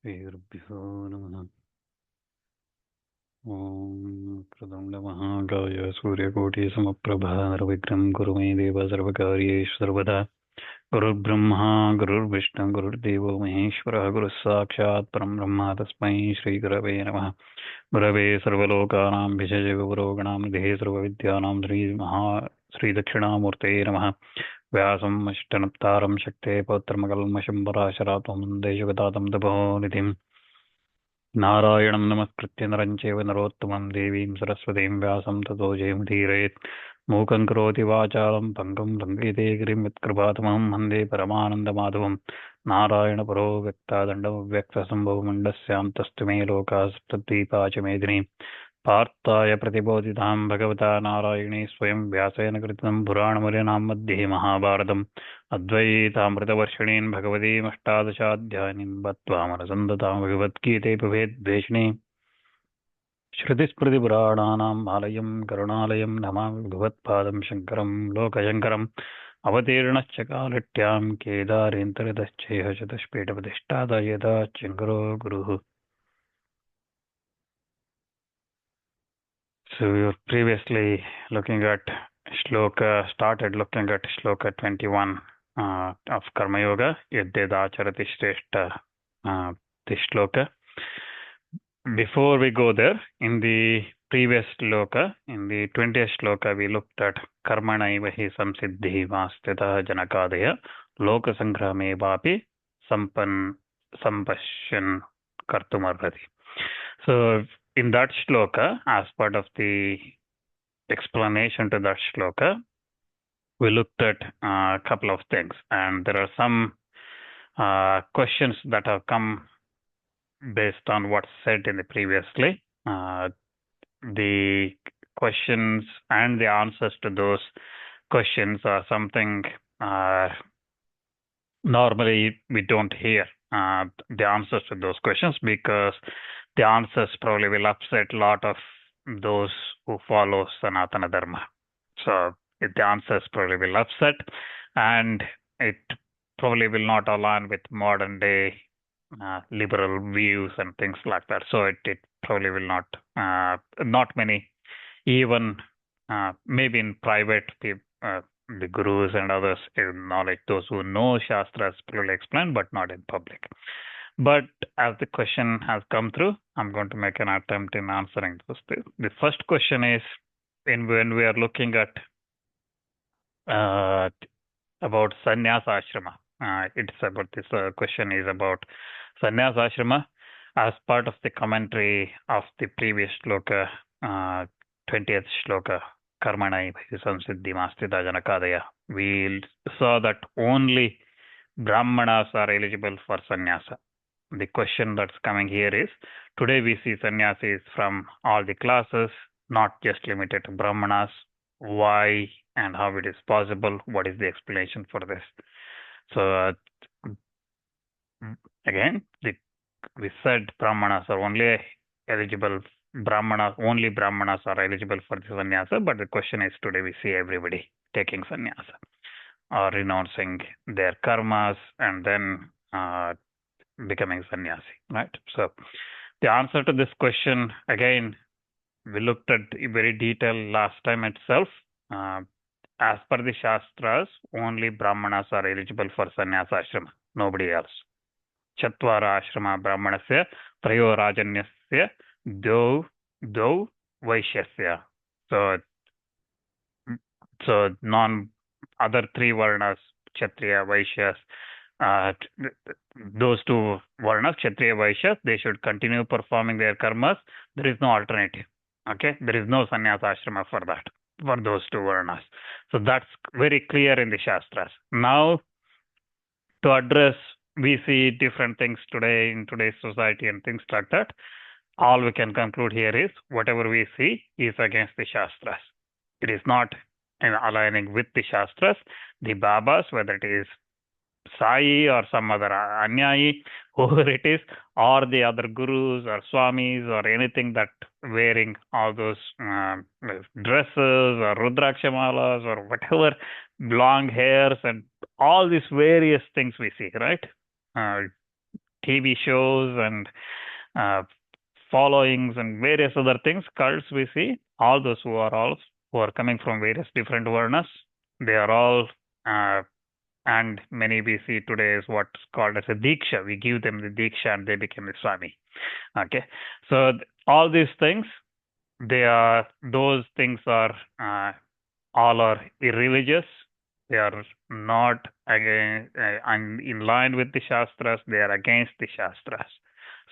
श्रीगुरुभ्यो नमः। ॐ प्रदण्डमहाकाय सूर्यकोटिसमप्रभा निर्विघ्नं कुरु मे देव सर्वकार्येषु सर्वदा। गुरुर्ब्रह्मा गुरुर्विष्णु गुरुर्देवो महेश्वरः गुरुः साक्षात् परं ब्रह्म तस्मै श्रीगुरवे नमः। गुरवे सर्वलोकानां विषये गुरोगणां सर्वविद्यानां श्रीदक्षिणामूर्तये नमः। व्यासम् अष्टनप्तारं शक्ते पौत्रमकल्मषं पराशरात्मं वन्दे जगदातं तपोनिधिम्। नारायणं नमस्कृत्य नरं चैव नरोत्तमं देवीं सरस्वतीं व्यासं ततो जयमुदीरयेत्। मूकं करोति वाचालं पङ्गुं लङ्घयते गिरिं यत्कृपातमहं वन्दे परमानन्दमाधवं। नारायणपरो व्यक्तादण्डमव्यक्तसम्भवमण्डस्यान्तस्तु मे लोकाः सप्तद्वीपा च मेदिनी। पार्थाय प्रतिबोधितां भगवता नारायणे स्वयं व्यासेन कृतं पुराणमुनिनां मध्ये महाभारतम् अद्वैतामृतवर्षिणीं भगवतीमष्टादशाध्यायीं बत्वामरसन्दतां भगवद्गीते भवेद्वेषिणी श्रुतिस्मृतिपुराणानाम् आलयं करुणालयं नमामि भगवत्पादं शङ्करं लोकशङ्करम् अवतीर्णश्च कालट्यां केदारेन्तरतश्चेह चतुष्पीठप्रतिष्ठादयदा शङ्करो गुरुः. So we were previously looking at started looking at Shloka 21 of Karma Yoga, Yadyada Charati Shrestha, this Shloka. Before we go there, in the previous Shloka, in the 20th Shloka, we looked at Karmana Ivahi Samsiddhi Vastita Janakadaya Loka Sangrame Vapi Sampashan Kartumarrati. So in that shloka, as part of the explanation to that shloka, we looked at a couple of things, and there are some questions that have come based on what's said in the previously. The questions and the answers to those questions are something normally we don't hear the answers to those questions, because the answers probably will upset a lot of those who follow Sanatana Dharma. So the answers probably will upset, and it probably will not align with modern day liberal views and things like that. So it probably will not many, even maybe in private, the gurus and others knowledge, those who know Shastras probably explain, but not in public. But as the question has come through, I'm going to make an attempt in answering those. The first question is, when we are looking at about sanyasa ashrama, it's about this question is about sanyasa ashrama as part of the commentary of the previous shloka, 20th shloka, Karmana Samsiddhi Mastita Janakadaya. We saw that only Brahmanas are eligible for sannyasa. The question that's coming here is, today we see sannyasis from all the classes, not just limited to Brahmanas. Why and how it is possible? What is the explanation for this? So again, we said Brahmanas are only eligible. Only Brahmanas are eligible for the sannyasa. But the question is, today we see everybody taking sannyasa or renouncing their karmas and then becoming sannyasi, right? So the answer to this question, again, we looked at very detailed last time itself. As per the Shastras, only Brahmanas are eligible for sannyasa ashrama, nobody else. Chatvara ashrama Brahmanasya, Trayo Rajanyasya, Dau Vaishyasya. So other three varnas, Kshatriya, Vaishyas, those two varnas, Kshatriya, Vaishyas, they should continue performing their karmas. There is no alternative. Okay, there is no sannyasa ashrama for that, for those two varnas. So that's very clear in the Shastras. Now, to address, we see different things today in today's society and things like that. All we can conclude here is, whatever we see is against the Shastras. It is not aligning with the Shastras. The Babas, whether it is Sai or some other Anyayi, whoever it is, or the other gurus or swamis or anything that wearing all those dresses or rudraksha-malas or whatever, long hairs and all these various things we see, right? TV shows and followings and various other things, cults we see, all those who are coming from various different varnas, they are all and many we see today is what's called as a diksha. We give them the diksha and they become a swami. Okay, so all these things, those things are all are irreligious. They are not in line with the Shastras. They are against the Shastras.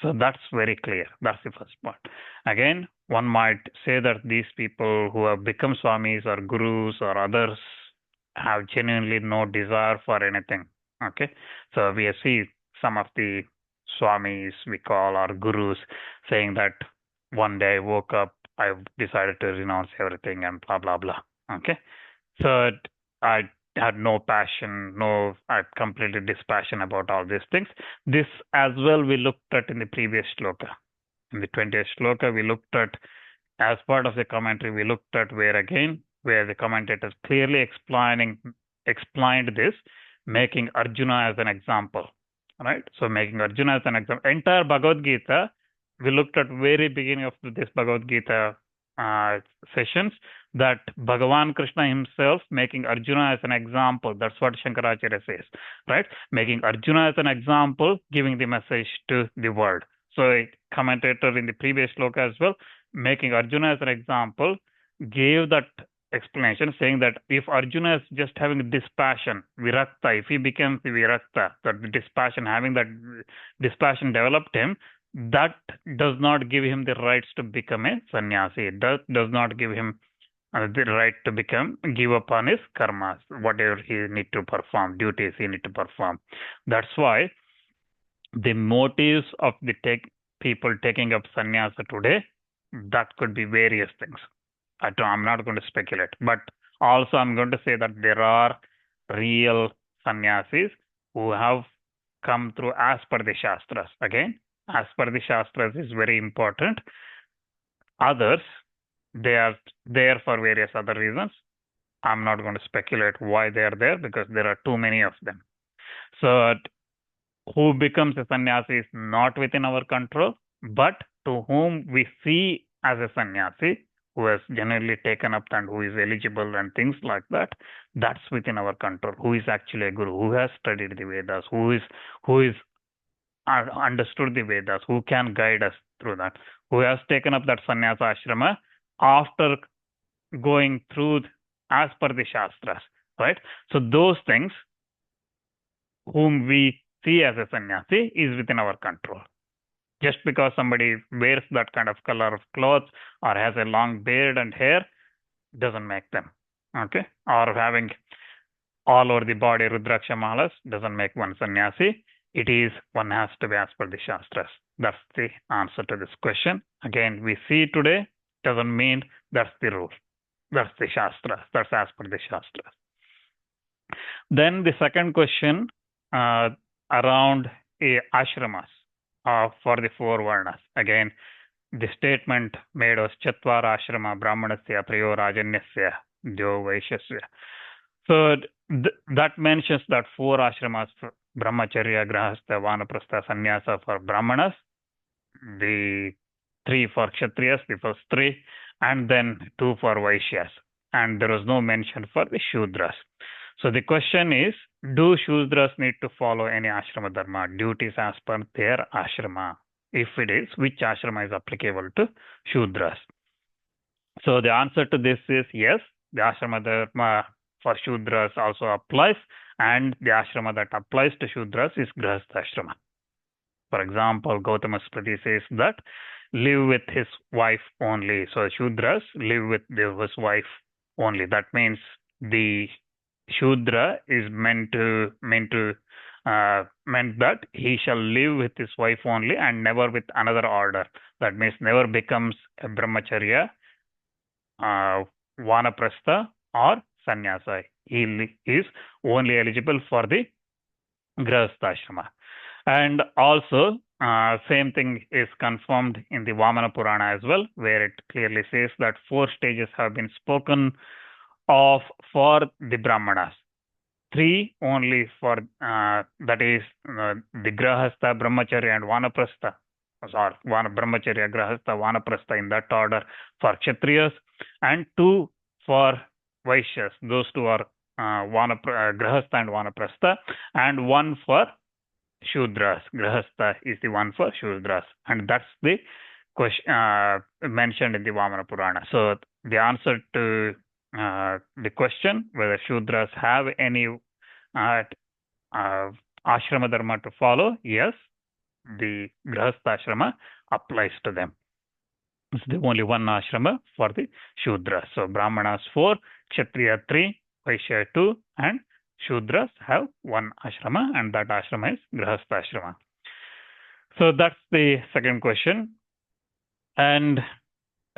So that's very clear. That's the first part. Again, one might say that these people who have become swamis or gurus or others have genuinely no desire for anything. Okay, so we see some of the swamis we call or gurus saying that one day I woke up, I decided to renounce everything and blah blah blah. Okay, so I had no passion, I completely dispassion about all these things. This as well we looked at in the previous shloka. In the 20th shloka, we looked at, as part of the commentary, we looked at where the commentators clearly explained this, making Arjuna as an example. Right? So making Arjuna as an example. Entire Bhagavad Gita, we looked at very beginning of this Bhagavad Gita sessions, that Bhagavan Krishna himself making Arjuna as an example. That's what Shankaracharya says, right? Making Arjuna as an example, giving the message to the world. So a commentator in the previous shloka as well, making Arjuna as an example, gave that explanation, saying that if Arjuna is just having dispassion, virakta, if he becomes the virakta, that the dispassion, having that dispassion developed him, that does not give him the rights to become a sannyasi. It does not give him the right to give up on his karmas, whatever he need to perform, duties he need to perform. That's why the motives of the people taking up sannyasa today, that could be various things. I'm not going to speculate, but also I'm going to say that there are real sannyasis who have come through as per the Shastras. Again, as per the Shastras is very important. Others, they are there for various other reasons. I'm not going to speculate why they are there because there are too many of them. So who becomes a sannyasi is not within our control, but to whom we see as a sannyasi, who has generally taken up and who is eligible and things like that, that's within our control. Who is actually a guru, who has studied the Vedas, who is understood the Vedas, who can guide us through that, who has taken up that sannyasa ashrama after going through as per the Shastras, right? So those things, whom we see as a sannyasi, is within our control. Just because somebody wears that kind of color of clothes or has a long beard and hair doesn't make them, okay? Or having all over the body rudraksha malas doesn't make one sannyasi. It is, one has to be as per the Shastras. That's the answer to this question. Again, we see today, doesn't mean that's the rule. That's the Shastras. That's as per the Shastras. Then the second question around ashramas for the four varnas. Again, the statement made was chatvara ashrama brahmanasya priyo rajanyasya dyo vaishyasya. So that mentions that four ashramas, brahmacharya, grahastha, vanaprastha, sannyasa for brahmanas, the 3 for kshatriyas, the first 3, and then 2 for vaishyas. And there was no mention for the shudras. So the question is, do shudras need to follow any ashrama dharma, duties as per their ashrama? If it is, which ashrama is applicable to shudras? So the answer to this is yes, the ashrama dharma for shudras also applies, and the ashrama that applies to shudras is grahastha ashrama. For example, Gautama Smriti says that live with his wife only. So shudras live with his wife only. That means the shudra is meant that he shall live with his wife only and never with another order. That means never becomes a brahmacharya, vanaprastha or sannyasa. He is only eligible for the grahastha ashrama. And also, same thing is confirmed in the Vamana Purana as well, where it clearly says that 4 stages have been spoken of for the Brahmanas. 3 only for, that is, the grahastha, brahmacharya and vanaprastha. Sorry, brahmacharya, grahastha, vanaprastha in that order for kshatriyas, and 2 for vaishyas. Those 2 are grahastha and vanaprastha, and 1 for shudras. Grahastha is the one for shudras, and that's the question mentioned in the Vamana Purana. So the answer to the question whether shudras have any ashrama dharma to follow, yes, the grahastha ashrama applies to them. It's the only one ashrama for the shudras. So brahmanas 4, kshatriya 3, vaishya 2, and shudras have 1 ashrama, and that ashrama is grahastha ashrama. So that's the second question. And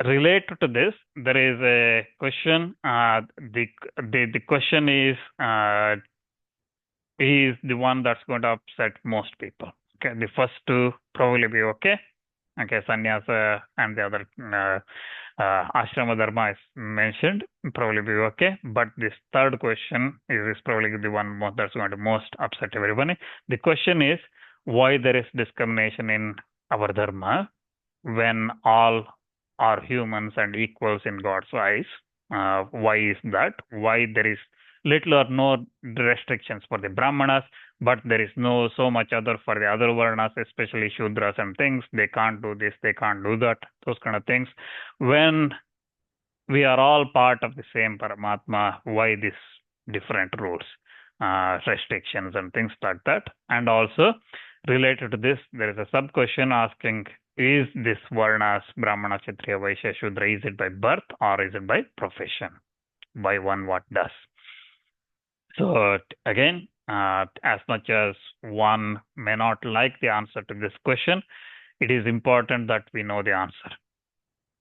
related to this, there is a question. The question is the one that's going to upset most people. Okay, the first 2 probably be okay. Okay, sanyasa and the other ashrama dharma is mentioned, probably be okay. But this third question is probably the one that's going to most upset everybody. The question is why there is discrimination in our dharma when all are humans and equals in God's eyes. Why is that? Why there is little or no restrictions for the brahmanas, but there is no so much other for the other varnas, especially shudras and things. They can't do this, they can't do that, those kind of things. When we are all part of the same Paramatma, why these different rules, restrictions and things like that? And also related to this, there is a sub question asking, is this varnas, brahmana, kshatriya, vaishya, shudra, is it by birth or is it by profession? By one what does? So again, as much as one may not like the answer to this question, it is important that we know the answer,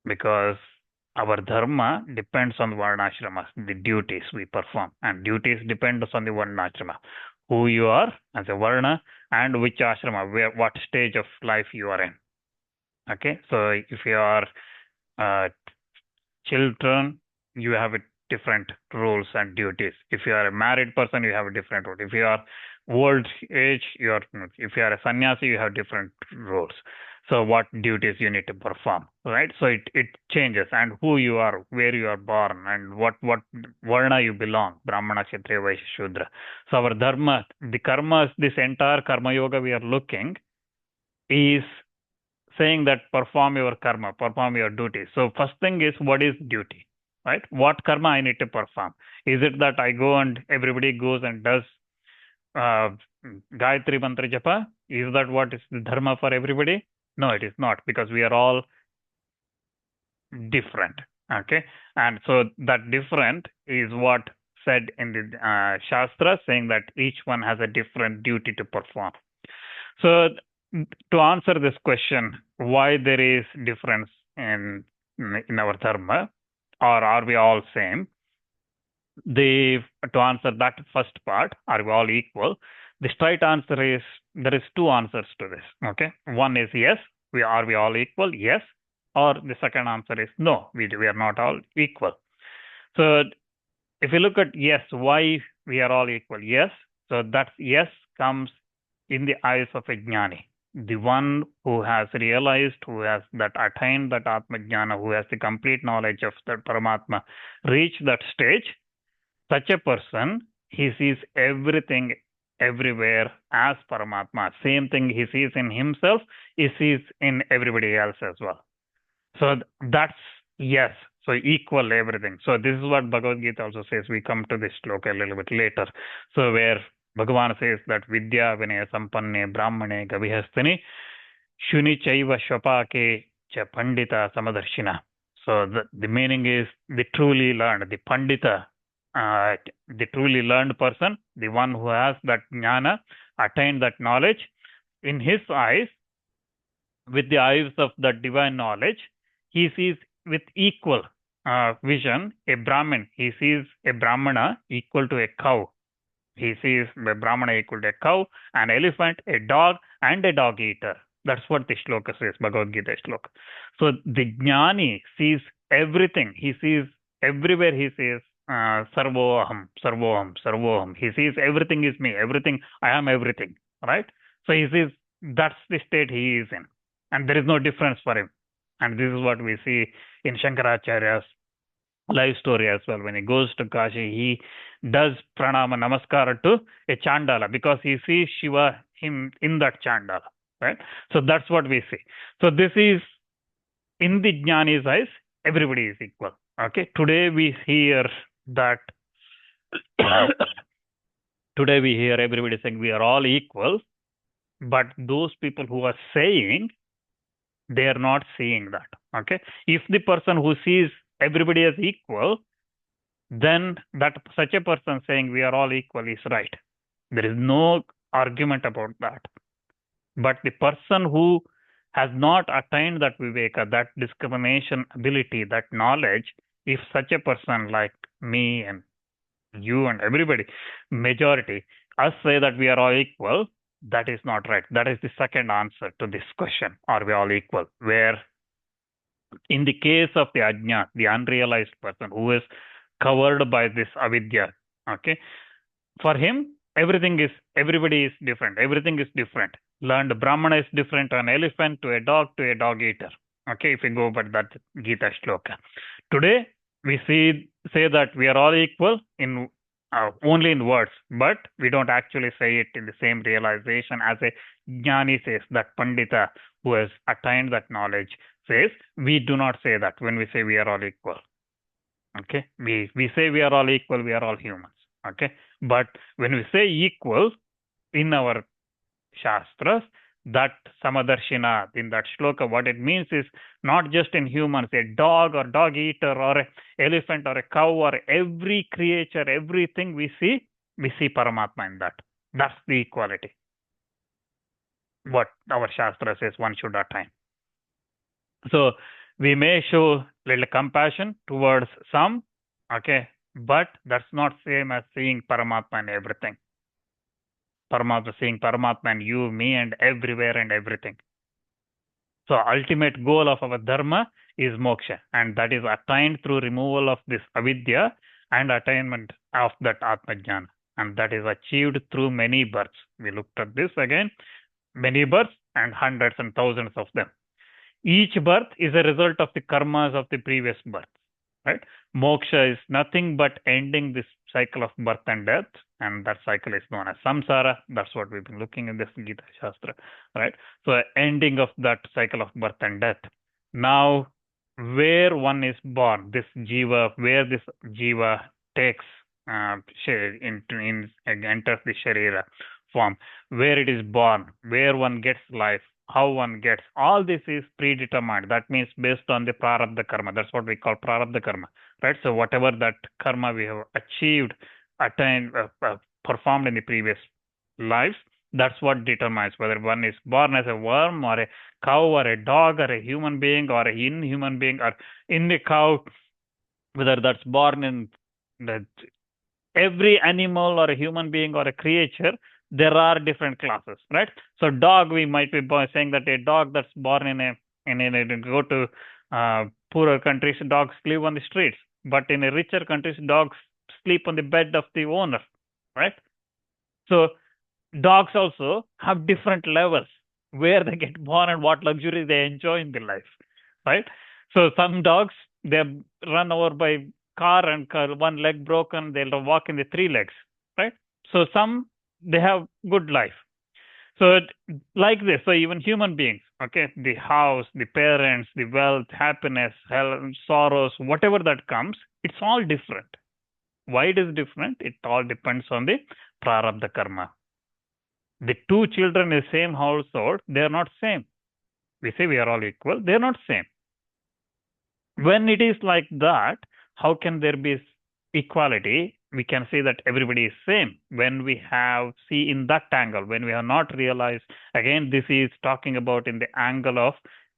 because our dharma depends on varnashramas, the duties we perform, and duties depend on the varnashrama, who you are as a varna and which ashrama, what stage of life you are in. Okay, so if you are children, you have different rules and duties. If you are a married person, you have a different rule. If you are old age, if you are a sannyasi, you have different rules. So what duties you need to perform, right? So it changes, and who you are, where you are born, and what varna you belong, brahmana, kshatriya, vaishya, shudra. So our dharma, the karmas, this entire karma yoga we are looking is saying that perform your karma, perform your duty. So first thing is, what is duty, right? What karma I need to perform? Is it that I go and everybody goes and does Gayatri Mantra Japa? Is that what is the dharma for everybody? No, it is not, because we are all different. Okay, and so that different is what said in the Śāstra, saying that each one has a different duty to perform. So to answer this question, why there is difference in our dharma, or are we all same? To answer that first part, are we all equal? The straight answer is, there is 2 answers to this. Okay, one is yes, are we all equal? Yes. Or the second answer is no, we are not all equal. So if you look at yes, why we are all equal? Yes. So that yes comes in the eyes of a jnani, the one who has realized, who has that attained that Atma Jnana, who has the complete knowledge of that Paramatma, reached that stage. Such a person, he sees everything everywhere as Paramatma. Same thing he sees in himself, he sees in everybody else as well. So that's yes. So equal everything. So this is what Bhagavad Gita also says. We come to this shloka a little bit later. So where Bhagavan says that Vidya Vinaya Sampanne Brahmane Gavihastani Shuni Chaiva Shvapake Cha Pandita Samadarshina. So the meaning is the truly learned, the Pandita, the truly learned person, the one who has that jnana, attained that knowledge, in his eyes, with the eyes of that divine knowledge, he sees with equal vision a Brahmin. He sees a Brahmana equal to a cow. He sees the Brahmana equal to a cow, an elephant, a dog, and a dog eater. That's what the shloka says, Bhagavad Gita shloka. So the jnani sees everything. He sees everywhere. He sees sarvoham, sarvoham, sarvoham. He sees everything is me, everything, I am everything, right? So he sees that's the state he is in, and there is no difference for him. And this is what we see in Shankaracharya's life story as well. When he goes to Kashi, he does pranama namaskara to a Chandala because he sees Shiva him in that Chandala, right? So that's what we see. So this is in the Jnani's eyes, everybody is equal. Okay, today we hear that. Today we hear everybody saying we are all equal, but those people who are saying, they are not seeing that. Okay, if the person who sees everybody as equal, then that such a person saying we are all equal is right. There is no argument about that. But the person who has not attained that viveka, that discrimination ability, that knowledge, if such a person like me and you and everybody, majority, us say that we are all equal, that is not right. That is the second answer to this question, are we all equal? Where in the case of the ajna, the unrealized person who is covered by this avidya, okay, for him, everybody is different. Everything is different. Learned Brahmana is different, an elephant to a dog eater. Okay, if we go by that Gita Shloka. Today, we say that we are all equal in only in words, but we don't actually say it in the same realization as a jnani says, that Pandita who has attained that knowledge says. We do not say that when we say we are all equal. Okay, we say we are all equal, we are all humans. Okay, but when we say equal in our Shastras, that Samadarshina, in that shloka, what it means is not just in humans, a dog or dog eater or an elephant or a cow or every creature, everything we see Paramatma in that. That's the equality. What our Shastra says one should attain. So we may show little compassion towards some, okay, but that's not same as seeing Paramatma in everything. Paramatma, seeing Paramatma and you, me, and everywhere and everything. So ultimate goal of our dharma is moksha, and that is attained through removal of this avidya and attainment of that atmajnana, and that is achieved through many births. We looked at this again, many births and hundreds and thousands of them. Each birth is a result of the karmas of the previous birth, right? Moksha is nothing but ending this cycle of birth and death, and that cycle is known as samsara. That's what we've been looking in this Gita Shastra, right? So ending of that cycle of birth and death. Now, where one is born, this jiva, where this jiva takes enters the sharira form, where it is born, where one gets life, how one gets, all this is predetermined. That means based on the prarabdha karma. That's what we call prarabdha karma, right? So whatever that karma we have achieved, attained, performed in the previous lives, that's what determines whether one is born as a worm or a cow or a dog or a human being or a inhuman being, or in the cow, whether that's born in the, every animal or a human being or a creature, there are different classes, right? So dog, we might be saying that a dog that's born in a go to poorer countries, dogs live on the streets, but in a richer countries, dogs sleep on the bed of the owner, right? So dogs also have different levels where they get born and what luxury they enjoy in their life, right? So some dogs, they run over by car and one leg broken, they'll walk in the three legs, right? So some, they have good life. So like this, so even human beings, okay, the house, the parents, the wealth, happiness, health, sorrows, whatever that comes, it's all different. Why it is different? It all depends on the prarabdha karma. The two children in the same household, they are not same. We say we are all equal, they are not same. When it is like that, how can there be equality? We can say that everybody is same. When we have, see in that angle, when we have not realized, again, this is talking about in the angle of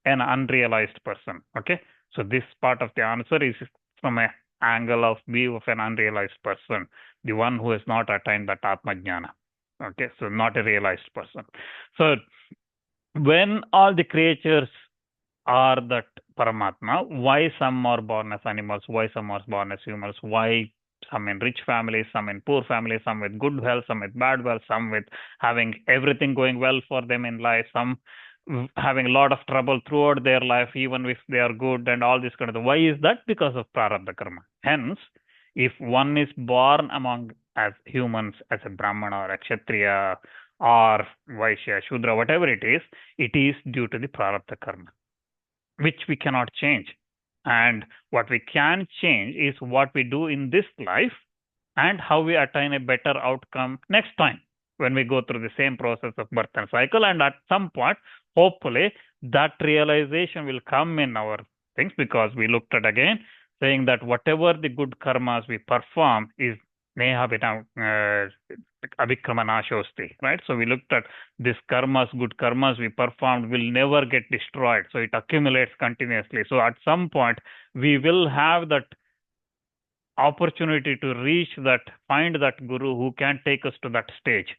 an unrealized person, okay? So this part of the answer is from an angle of view of an unrealized person, the one who has not attained that atmajnana, okay? So not a realized person. So when all the creatures are that Paramatma, why some are born as animals, why some are born as humans, why some in rich families, some in poor families, some with good health, some with bad health, some with having everything going well for them in life, some having a lot of trouble throughout their life, even if they are good and all this kind of thing. Why is that? Because of prarabdha karma. Hence, if one is born among as humans, as a brahmana or a kshatriya or vaishya, shudra, whatever it is due to the prarabdha karma, which we cannot change. And what we can change is what we do in this life and how we attain a better outcome next time when we go through the same process of birth and cycle. And at some point, hopefully, that realization will come in our things, because we looked at again saying that whatever the good karmas we perform is neha abhikrama nashosti, right? So we looked at this karmas, good karmas we performed will never get destroyed. So it accumulates continuously. So at some point, we will have that opportunity to reach that, find that guru who can take us to that stage,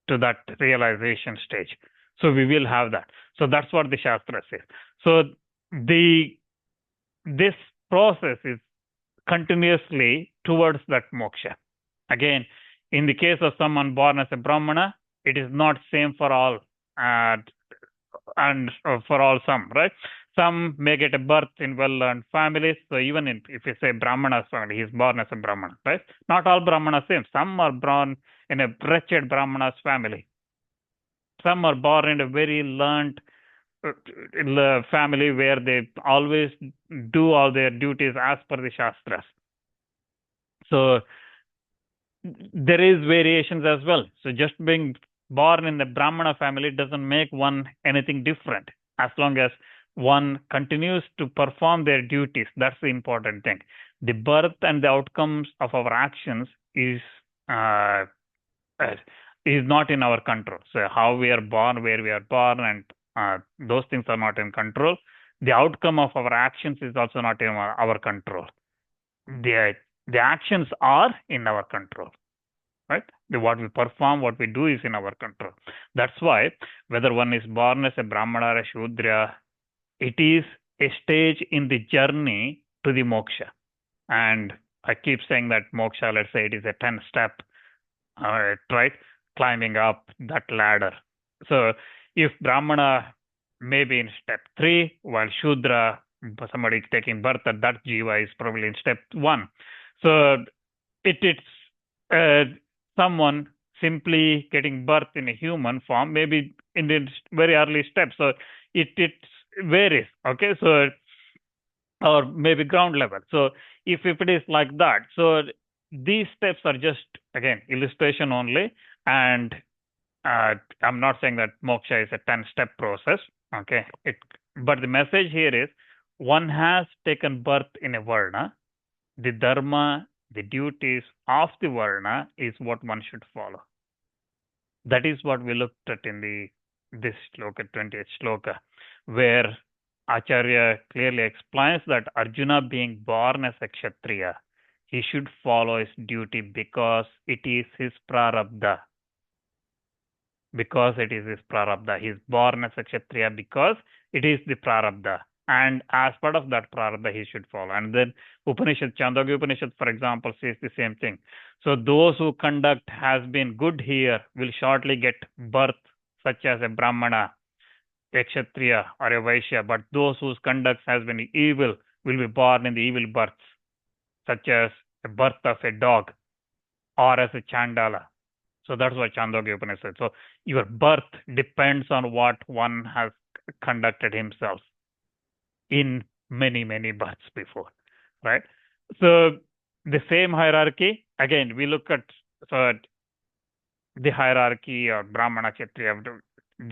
to that realization stage. So we will have that. So that's what the Shastra says. So this process is continuously towards that moksha. Again, in the case of someone born as a Brahmana, it is not same for all and for all some, right? Some may get a birth in well-learned families. So even if you say Brahmana's family, he is born as a Brahmana, right? Not all Brahmanas same. Some are born in a wretched Brahmana's family. Some are born in a very learned family where they always do all their duties as per the Shastras. So there is variations as well. So just being born in the Brahmana family doesn't make one anything different, as long as one continues to perform their duties. That's the important thing. The birth and the outcomes of our actions is not in our control. So how we are born, where we are born, and those things are not in control. The outcome of our actions is also not in our control. The actions are in our control, right? What we perform, what we do is in our control. That's why whether one is born as a Brahmana or a Shudra, it is a stage in the journey to the moksha. And I keep saying that moksha, let's say it is a 10-step, right? Climbing up that ladder. So if Brahmana may be in step 3, while Shudra, somebody is taking birth at that jiva, is probably in step 1. So it's someone simply getting birth in a human form, maybe in the very early steps. So it varies, okay? So, or maybe ground level. So if it is like that, so these steps are just, again, illustration only. And I'm not saying that moksha is a 10-step process, okay? But the message here is, one has taken birth in a varna. The dharma, the duties of the varna is what one should follow. That is what we looked at in this Shloka, 20th Shloka, where Acharya clearly explains that Arjuna, being born as a Kshatriya, he should follow his duty because it is his prarabdha. Because it is his prarabdha. He is born as a Kshatriya because it is the prarabdha. And as part of that prarabdha, he should follow. And then Upanishad, Chandogya Upanishad, for example, says the same thing. So those who conduct has been good here will shortly get birth, such as a Brahmana, a Kshatriya, or a Vaishya. But those whose conduct has been evil will be born in the evil births, such as a birth of a dog or as a Chandala. So that's what Chandogya Upanishad. So your birth depends on what one has conducted himself in many, many births before, right? So the same hierarchy, again, we look at the hierarchy or Brahmana, Kshatriya,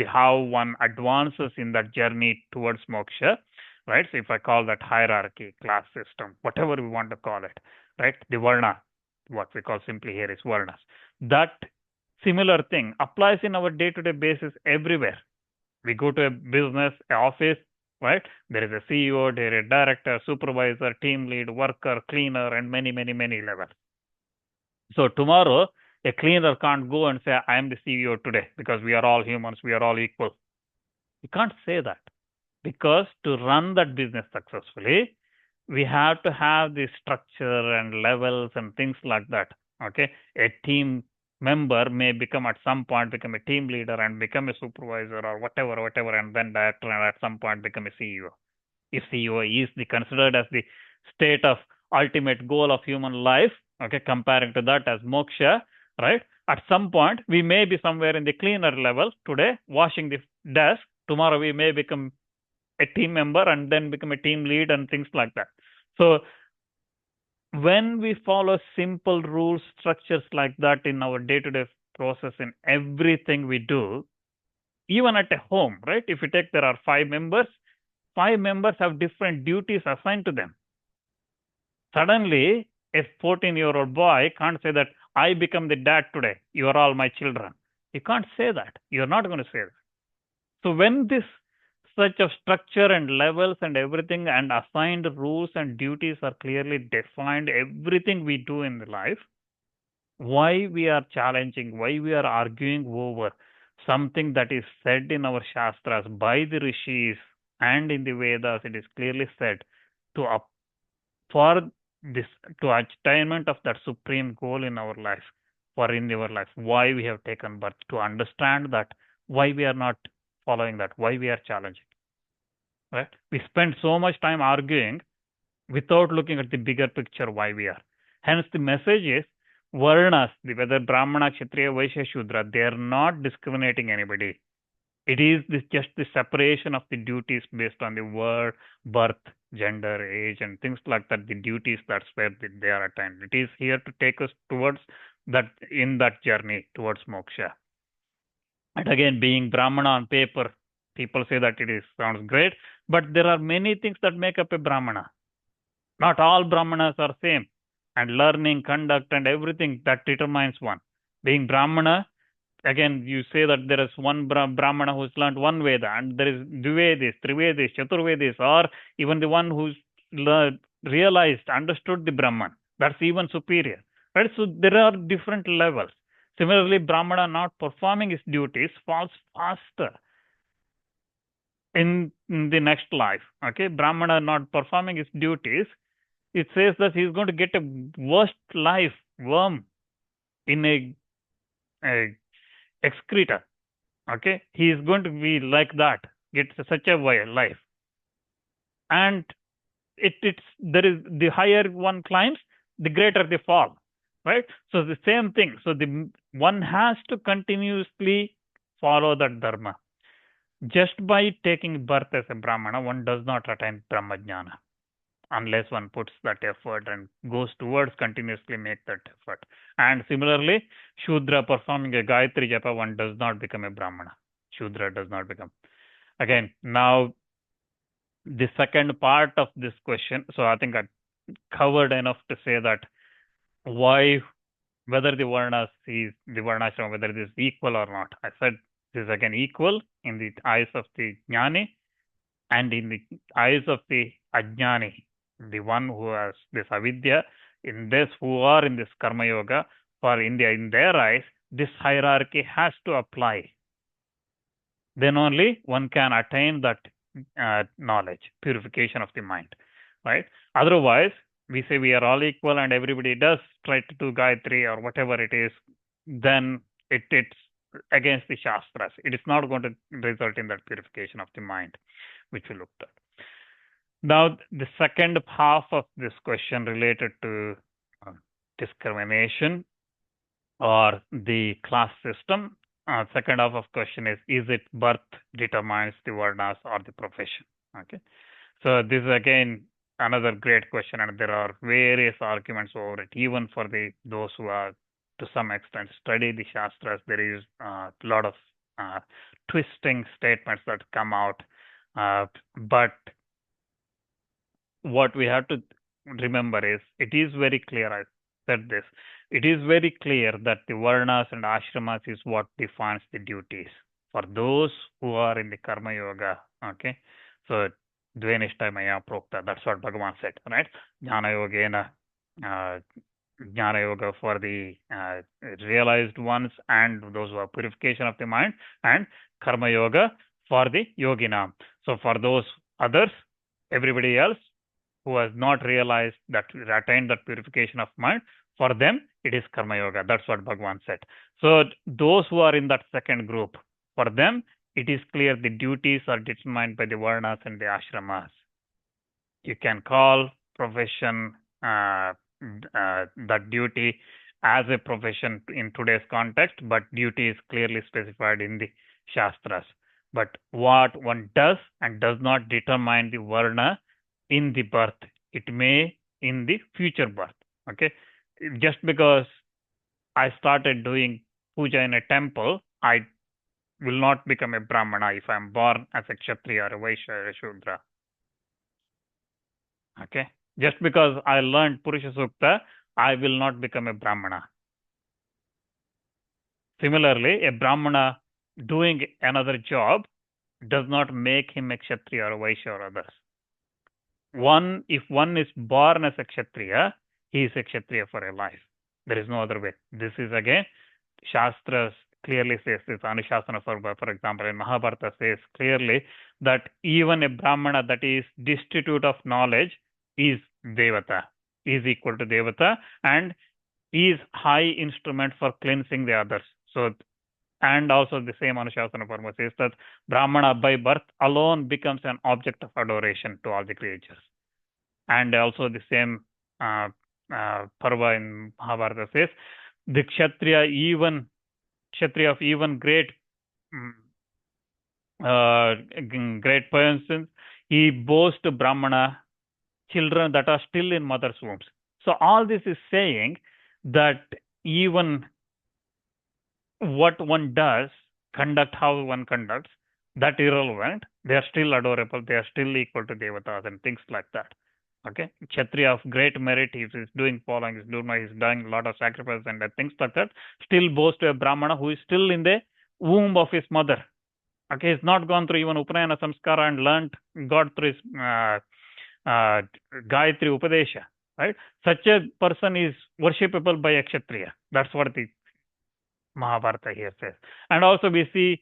how one advances in that journey towards moksha, right? So if I call that hierarchy, class system, whatever we want to call it, right? The varna, what we call simply here is varnas. That similar thing applies in our day-to-day basis everywhere. We go to a business, an office, right? There is a CEO, there is a director, supervisor, team lead, worker, cleaner, and many, many, many levels. So tomorrow, a cleaner can't go and say, I am the CEO today, because we are all humans, we are all equal. You can't say that, because to run that business successfully, we have to have the structure and levels and things like that. Okay, a team member may become at some point become a team leader and become a supervisor or whatever, and then director, and at some point become a CEO. If CEO is considered as the state of ultimate goal of human life, okay, comparing to that as moksha, right? At some point, we may be somewhere in the cleaner level today, washing the desk. Tomorrow, we may become a team member and then become a team lead and things like that. So, when we follow simple rules, structures like that in our day to day process, in everything we do, even at a home, right? If you take, there are 5 members, 5 members have different duties assigned to them. Suddenly, a 14-year-old boy can't say that I become the dad today. You are all my children. You can't say that. You're not going to say that. So when this such of structure and levels and everything and assigned rules and duties are clearly defined, everything we do in the life, why we are challenging, why we are arguing over something that is said in our Shastras by the rishis and in the Vedas, it is clearly said to for this, to attainment of that supreme goal in our life, for in our life, why we have taken birth, to understand that, why we are not following that, why we are challenging, right? We spend so much time arguing without looking at the bigger picture why we are. Hence, the message is varnas, whether Brahmana, Kshatriya, Vaishya, Shudra, they are not discriminating anybody. It is just the separation of the duties based on the word, birth, gender, age, and things like that. The duties, that's where they are attained. It is here to take us towards that, in that journey towards moksha. And again, being Brahmana on paper, people say that it is sounds great, but there are many things that make up a Brahmana. Not all Brahmanas are same, and learning, conduct, and everything that determines one. Being Brahmana, again, you say that there is one Brahmana who's learned one Veda, and there is Dvivedis, Trivedis, Chaturvedis, or even the one who's realized, understood the Brahman. That's even superior, right? So there are different levels. Similarly, Brahmana not performing his duties falls faster in the next life. Okay, Brahmana not performing his duties, it says that he's going to get a worst life, worm in a excreta. Okay, he is going to be like that, get such a life, and it's there is, the higher one climbs, the greater the fall, right? So the same thing. So the one has to continuously follow that dharma. Just by taking birth as a Brahmana, one does not attain Brahmajnana unless one puts that effort and goes towards continuously make that effort. And similarly, Shudra performing a Gayatri Japa, one does not become a Brahmana. Shudra does not become. Again, now the second part of this question, so I think I covered enough to say that why, whether the Varnas is, the Varnashrama, whether it is equal or not. I said this is again equal in the eyes of the Jnani and in the eyes of the Ajnani, the one who has this avidya, in this, who are in this karma yoga, for India, in their eyes, this hierarchy has to apply. Then only one can attain that knowledge, purification of the mind, right? Otherwise, we say we are all equal and everybody does try to do Gayatri or whatever it is, then it's against the Shastras. It is not going to result in that purification of the mind, which we looked at. Now, the second half of this question related to discrimination or the class system. Second half of question is it birth determines the varnas or the profession? Okay. So this is again another great question, and there are various arguments over it. Even for those who are to some extent study the Shastras, there is a lot of twisting statements that come out. But what we have to remember is, it is very clear, I said this, it is very clear that the varnas and ashramas is what defines the duties for those who are in the karma yoga. Okay, so dvenishta maya prokta, that's what Bhagavan said, right? Jnana yoga for the realized ones and those who are purification of the mind, and karma yoga for the yoginam. So for those others, everybody else, who has not realized that, attained that purification of mind, for them it is karma yoga. That's what Bhagavan said. So those who are in that second group, for them it is clear the duties are determined by the varnas and the ashramas. You can call profession that duty as a profession in today's context, but duty is clearly specified in the Shāstras. But what one does and does not determine the varna in the birth, it may in the future birth. Okay, just because I started doing puja in a temple, I will not become a brahmana if I am born as a kshatriya or a vaishya or a shudra. Okay, just because I learned Purusha Sukta, I will not become a brahmana. Similarly, a brahmana doing another job does not make him a kshatriya or a vaishya or others. If one is born as a kshatriya, he is a kshatriya for a life. There is no other way. This is again, Shastras clearly says this. Anushasana, for example, in Mahabharata says clearly that even a brahmana that is destitute of knowledge is devata, is equal to devata, and is high instrument for cleansing the others. So, and also the same Anushasana Parma says that brahmana by birth alone becomes an object of adoration to all the creatures. And also the same Parva in Mahabharata says the kshatriya of even great persons, he boasts brahmana children that are still in mother's wombs. So all this is saying that even what one does, conduct how one conducts, that irrelevant. They are still adorable. They are still equal to devatas and things like that. Okay, kshatriya of great merit, he is doing following, he is doing a lot of sacrifices and things like that. Still boasts to a brahmana who is still in the womb of his mother. Okay, he's not gone through even Upanayana Samskara and learned God through his Gayatri Upadesha. Right? Such a person is worshipable by a kshatriya. That's what the Mahabharata here says. And also we see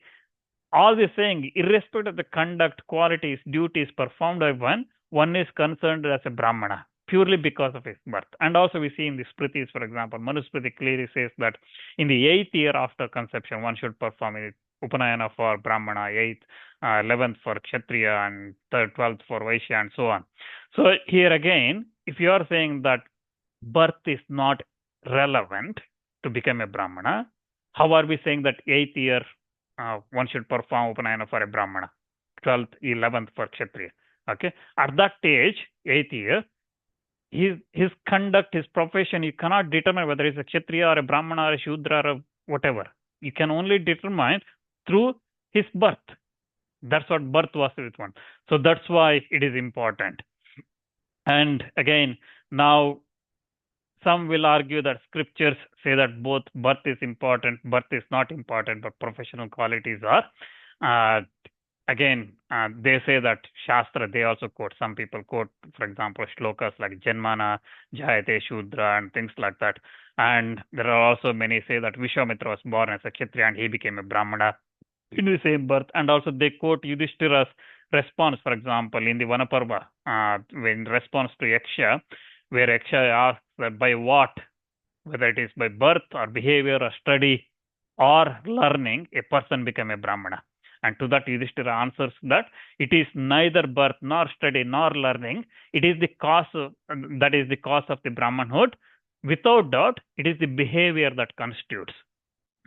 all this saying, irrespective of the conduct, qualities, duties performed by one is concerned as a brahmana purely because of his birth. And also we see in the Smritis, for example, Manusmriti clearly says that in the 8th year after conception, one should perform it. Upanayana for brahmana, 8th, 11th for kshatriya, and 12th for vaishya, and so on. So here again, if you are saying that birth is not relevant to become a brahmana, how are we saying that 8th year one should perform Upanayana for a brahmana, 12th, 11th for kshatriya? Okay, at that age, 8th year, his conduct, his profession, you cannot determine whether he's a kshatriya or a brahmana or a shudra or whatever. You can only determine through his birth. That's what birth was with one. So that's why it is important. And again, now some will argue that scriptures say that both birth is important, birth is not important, but professional qualities are. They say that Śāstra, they also quote, some people quote, for example, shlokas like Janmana, Jayate, Shudra, and things like that. And there are also many say that Vishwamitra was born as a Kshatriya and he became a Brahmana in the same birth. And also they quote Yudhishthira's response, for example, in the Vanaparva, in response to Yaksha, where Yaksha asks that by what, whether it is by birth or behavior or study or learning, a person become a Brahmana. And to that Yudhishthira answers that it is neither birth nor study nor learning. It is the cause that is the cause of the Brahmanhood. Without doubt, it is the behavior that constitutes.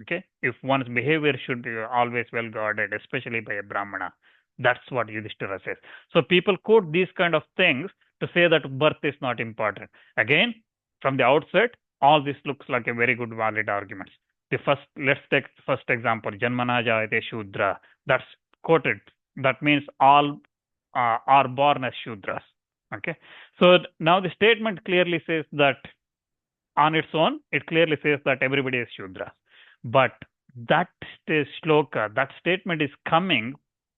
Okay, if one's behavior should be always well guarded, especially by a Brahmana. That's what Yudhishthira says. So people quote these kind of things to say that birth is not important. Again, from the outset, all this looks like a very good valid argument. Let's take the first example, Janmana Jayate Shudra. That's quoted. That means all are born as Shudras. Okay. So now the statement clearly says that on its own, it clearly says that everybody is Shudra. But that shloka, that statement is coming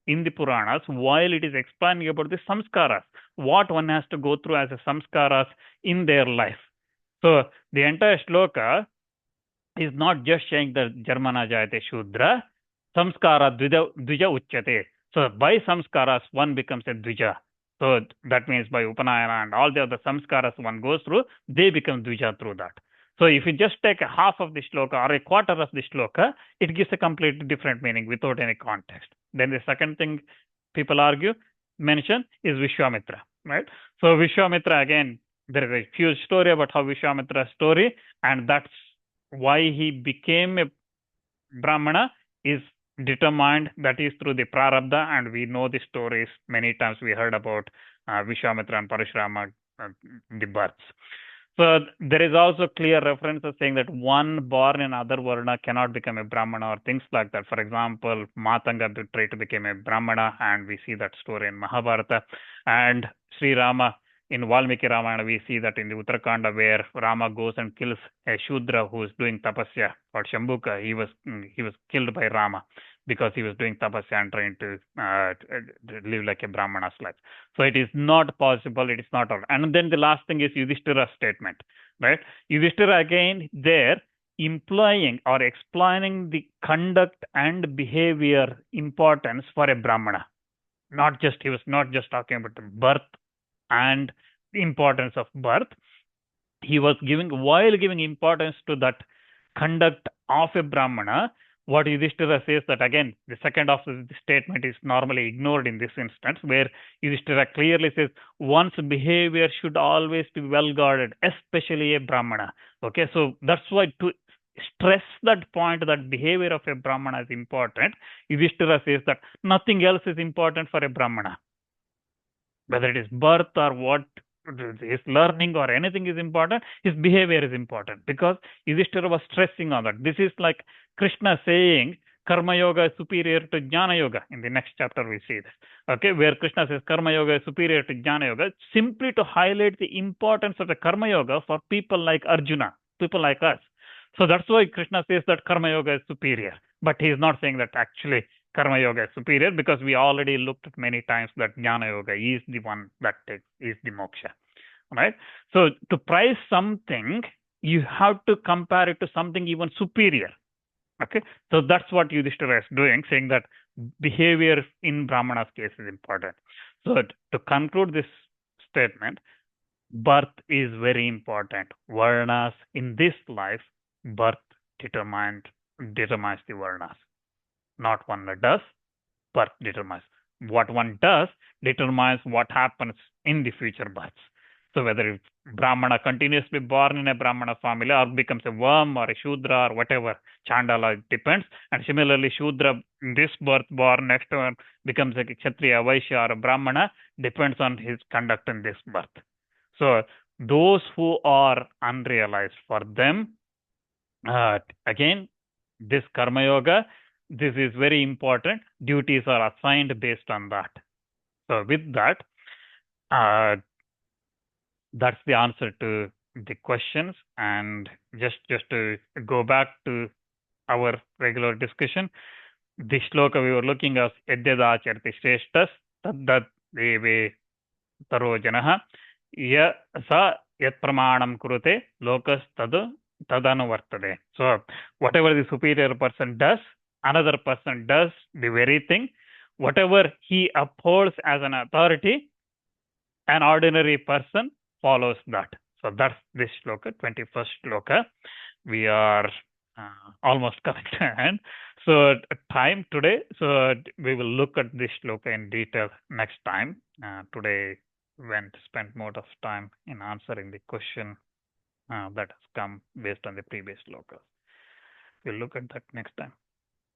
in the Puranas while it is explaining about the samskaras, what one has to go through as a samskaras in their life. So the entire shloka is not just saying that Janmana Jayate Shudra, samskara dvija uchyate. So by samskaras, one becomes a dvija. So that means by Upanayana and all the other samskaras one goes through, they become Dvija through that. So if you just take a half of the shloka or a quarter of the shloka, it gives a completely different meaning without any context. Then the second thing people mention is Vishwamitra, right? So Vishwamitra, again, there is a huge story about how Vishwamitra's story, and that's why he became a Brahmana is determined, that is through the prarabdha, and we know the stories many times. We heard about Vishwamitra and Parashurama, the births. So there is also clear references saying that one born in other varna cannot become a Brahmana or things like that. For example, Matanga tried to become a Brahmana, and we see that story in Mahabharata. And Sri Rama in Valmiki Ramayana, we see that in the Uttarakhanda, where Rama goes and kills a Shudra who is doing tapasya or Shambhuka. He was killed by Rama because he was doing tapasya and trying to live like a Brahmana's life. So it is not possible. It is not all. And then the last thing is Yudhishthira's statement, right? Yudhishthira again there implying or explaining the conduct and behavior importance for a Brahmana. He was not just talking about the birth and the importance of birth. He was while giving importance to that conduct of a Brahmana, what Yudhishthira says that again, the second half of the statement is normally ignored in this instance, where Yudhishthira clearly says one's behavior should always be well guarded, especially a Brahmana. Okay, so that's why to stress that point that behavior of a Brahmana is important, Yudhishthira says that nothing else is important for a Brahmana. Whether it is birth or what his learning or anything is important, his behavior is important, because Yudhishthira was stressing on that. This is like Krishna saying Karma Yoga is superior to Jnana Yoga. In the next chapter we see this. Okay, where Krishna says Karma Yoga is superior to Jnana Yoga, simply to highlight the importance of the Karma Yoga for people like Arjuna, people like us. So that's why Krishna says that Karma Yoga is superior. But he is not saying that actually Karma Yoga is superior, because we already looked at many times that Jnana Yoga is the one that is the moksha, right? So to prize something, you have to compare it to something even superior. Okay, so that's what Yudhishthira is doing, saying that behavior in Brahmana's case is important. So to conclude this statement, birth is very important. Varnas in this life, birth determines the varnas. Not one does, birth determines. What one does determines what happens in the future births. So whether Brahmana continues to be born in a Brahmana family or becomes a worm or a Shudra or whatever, Chandala, it depends. And similarly, Shudra in this birth born, next one becomes a Kshatriya, Vaishya or a Brahmana, depends on his conduct in this birth. So those who are unrealized, for them, again, this Karma Yoga, this is very important. Duties are assigned based on that. So with that, that's the answer to the questions. And just to go back to our regular discussion, the shloka we were looking at, Yadyadacharti Shreshtas Taddat Deve Taro Janaha Ya Sa Yat Pramanam Kurute Lokas Tadanuvartade. So whatever the superior person does, another person does the very thing. Whatever he upholds as an authority, an ordinary person follows that. So that's this shloka, 21st shloka. We are almost coming to end. So time today, so we will look at this shloka in detail next time. Today went spent more of time in answering the question that has come based on the previous shlokas. We'll look at that next time.